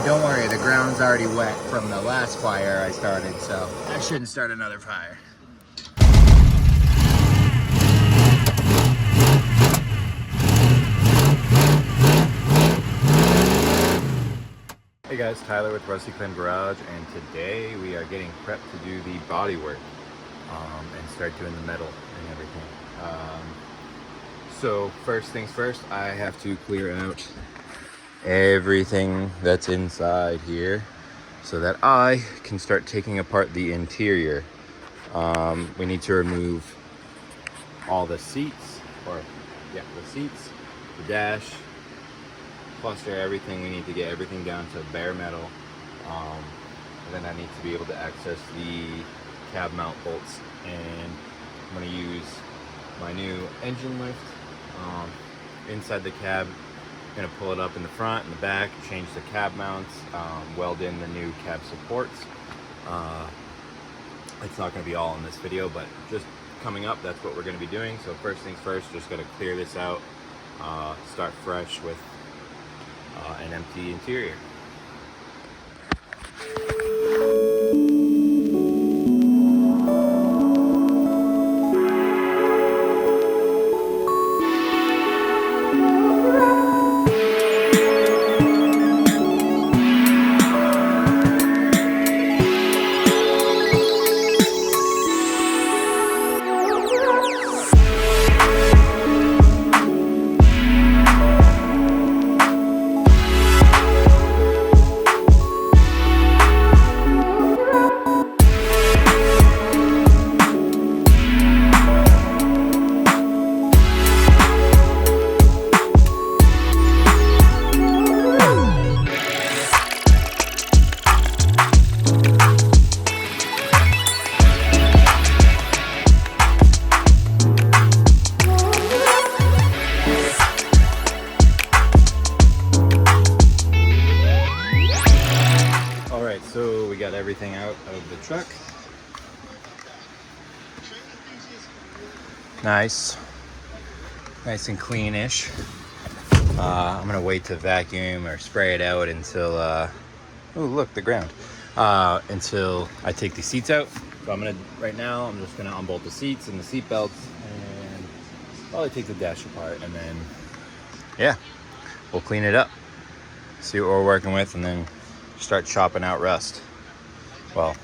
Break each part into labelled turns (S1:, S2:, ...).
S1: don't worry, the ground's already wet from the last fire I started, so I shouldn't start another fire. Hey guys, Tyler with Rusty Clam Garage, and today we are getting prepped to do the body work and start doing the metal and everything. So first things first, I have to clear out everything that's inside here so that I can start taking apart the interior. We need to remove all the seats, the seats, the dash, cluster, everything. We need to get everything down to bare metal, and then I need to be able to access the cab mount bolts, and I'm going to use my new engine lift inside the cab. I'm going to pull it up in the front and the back, change the cab mounts, weld in the new cab supports. It's not going to be all in this video, but just coming up, that's what we're going to be doing. So first things first, just got to clear this out, start fresh with an empty interior. So we got everything out of the truck. Nice and cleanish. I'm gonna wait to vacuum or spray it out until oh look, the ground, until I take the seats out. So right now I'm just gonna unbolt the seats and the seat belts and probably take the dash apart, and then yeah, we'll clean it up, see what we're working with, and then start chopping out rust. Well,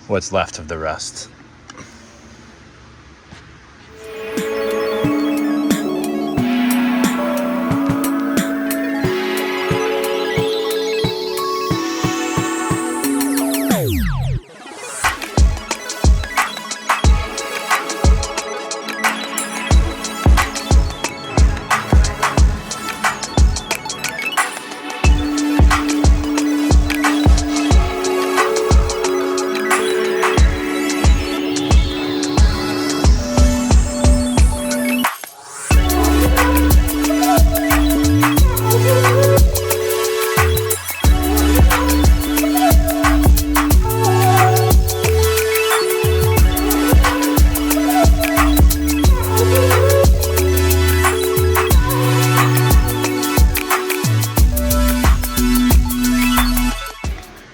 S1: what's left of the rust.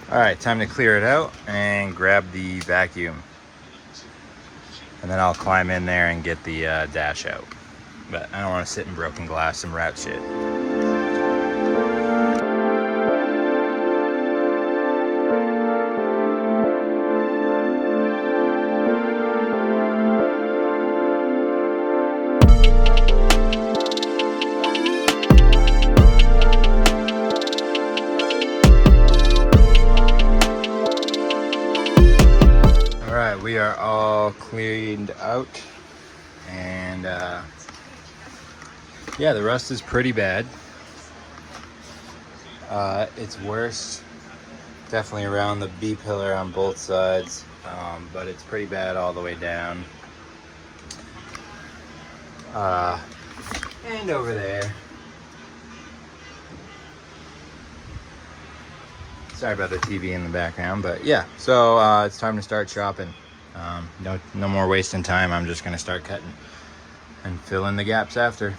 S1: All right, time to clear it out and grab the vacuum. And then I'll climb in there and get the dash out. But I don't want to sit in broken glass and rat shit. We are all cleaned out, and yeah, the rust is pretty bad. It's worse definitely around the B pillar on both sides, but it's pretty bad all the way down, and over there. Sorry about the TV in the background, but yeah, so it's time to start chopping. No more wasting time. I'm just gonna start cutting and fill in the gaps after.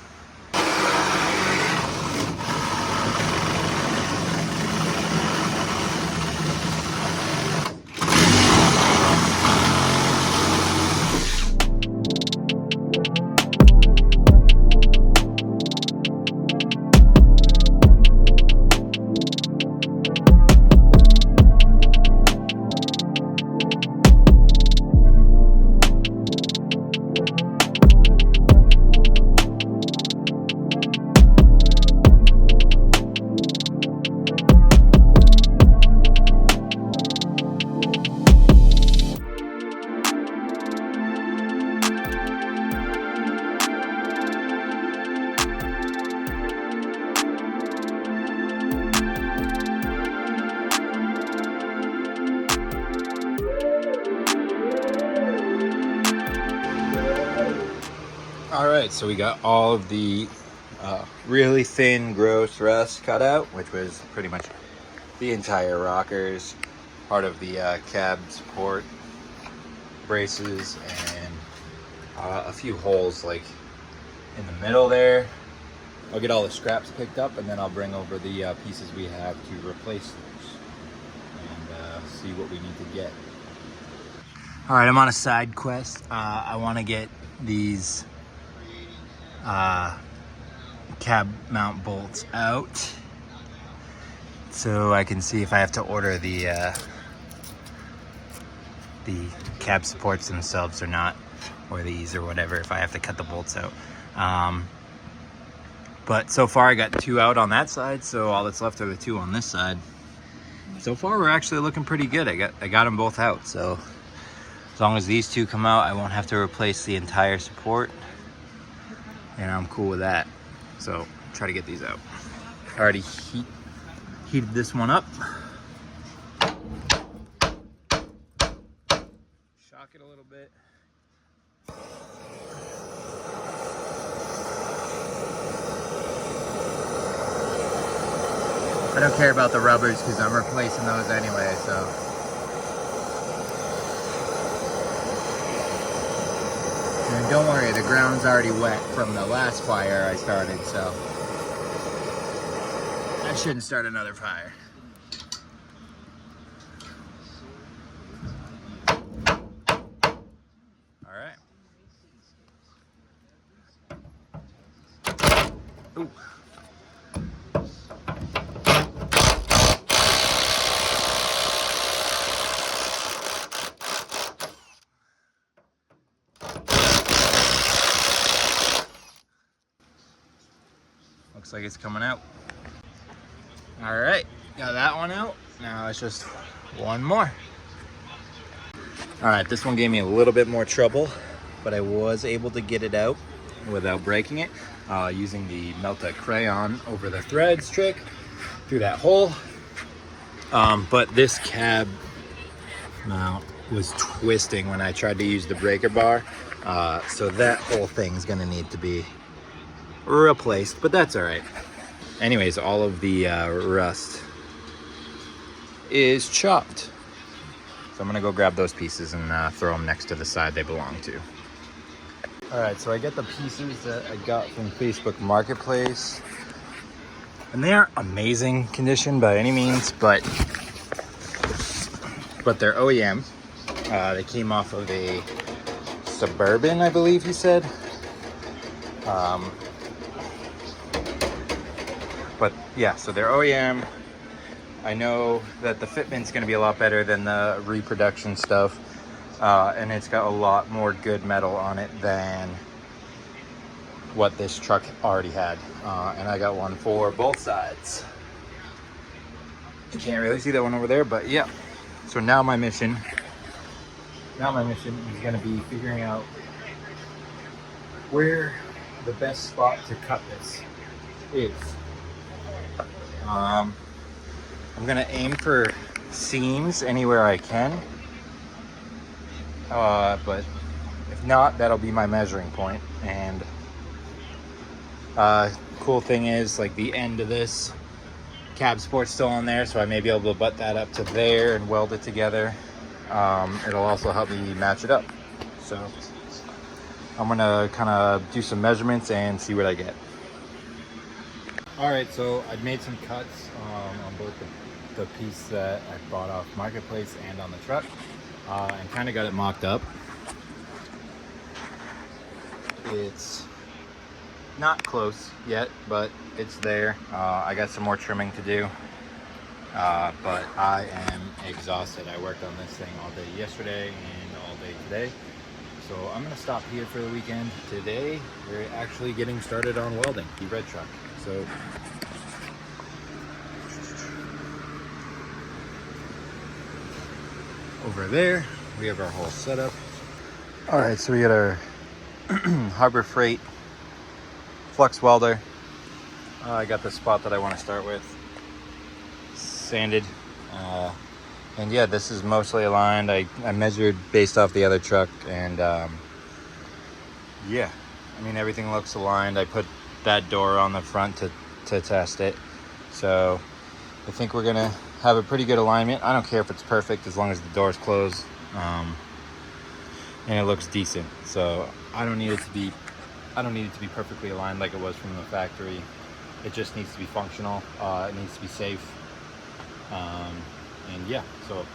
S1: All right, so we got all of the really thin, gross rust cut out, which was pretty much the entire rockers, part of the cab support braces, and a few holes like in the middle there. I'll get all the scraps picked up, and then I'll bring over the pieces we have to replace those and see what we need to get. All right, I'm on a side quest. I want to get these cab mount bolts out so I can see if I have to order the cab supports themselves or not, or these or whatever, if I have to cut the bolts out. But so far I got 2 out on that side, so all that's left are the 2 on this side. So far we're actually looking pretty good. I got them both out, so as long as these 2 come out, I won't have to replace the entire support, and I'm cool with that. So try to get these out. I already heated this one up. Shock it a little bit. I don't care about the rubbers because I'm replacing those anyway, so. And don't worry, the ground's already wet from the last fire I started, so I shouldn't start another fire. All right. Ooh. Looks like it's coming out. All right, got that one out. Now it's just one more. All right, this one gave me a little bit more trouble, but I was able to get it out without breaking it, using the Melta crayon over the threads trick through that hole. But this cab mount was twisting when I tried to use the breaker bar, so that whole thing's gonna need to be replaced, but that's all right. Anyways, all of the rust is chopped, so I'm gonna go grab those pieces and throw them next to the side they belong to. All right, so I get the pieces that I got from Facebook Marketplace, and they aren't amazing condition by any means, but they're OEM. They came off of a Suburban, I believe he said. But yeah, so they're OEM. I know that the fitment's gonna be a lot better than the reproduction stuff. And it's got a lot more good metal on it than what this truck already had. And I got one for both sides. You can't really see that one over there, but yeah. So now my mission is gonna be figuring out where the best spot to cut this is. I'm gonna aim for seams anywhere I can, but if not, that'll be my measuring point. And cool thing is, like, the end of this cab support's still on there, so I may be able to butt that up to there and weld it together. It'll also help me match it up. So I'm gonna kind of do some measurements and see what I get. All right, so I've made some cuts on both the piece that I bought off Marketplace and on the truck, and kind of got it mocked up. It's not close yet, but it's there. I got some more trimming to do, but I am exhausted. I worked on this thing all day yesterday and all day today. So I'm gonna stop here for the weekend. Today, we're actually getting started on welding the red truck. So over there, we have our whole setup. All right, so we got our Harbor Freight flux welder. I got the spot that I want to start with sanded. And yeah, this is mostly aligned. I measured based off the other truck, and yeah, I mean, everything looks aligned. I put that door on the front to test it. So I think we're gonna have a pretty good alignment. I don't care if it's perfect as long as the door's closed and it looks decent. So I don't need it to be perfectly aligned like it was from the factory. It just needs to be functional. It needs to be safe. And yeah, so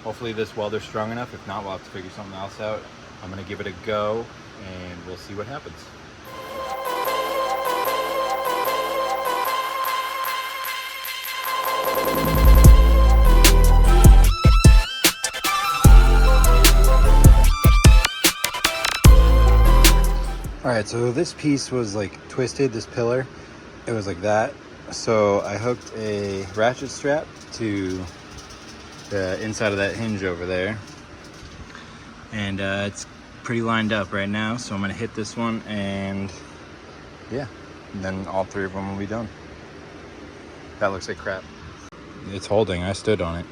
S1: hopefully this welder's strong enough. If not, we'll have to figure something else out. I'm gonna give it a go and we'll see what happens. All right, so this piece was like twisted, this pillar, it was like that. So I hooked a ratchet strap to the inside of that hinge over there. And it's pretty lined up right now. So I'm gonna hit this one and yeah, and then all three of them will be done. That looks like crap. It's holding, I stood on it.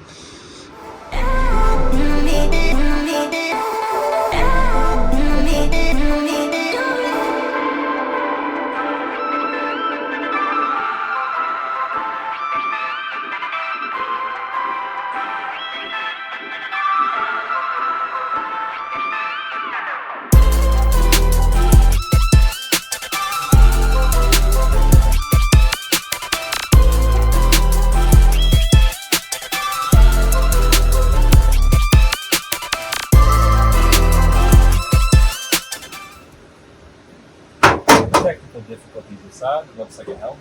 S1: Technical difficulties aside, it looks like it helped.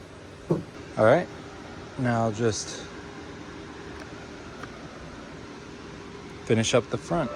S1: All right, now I'll just finish up the front.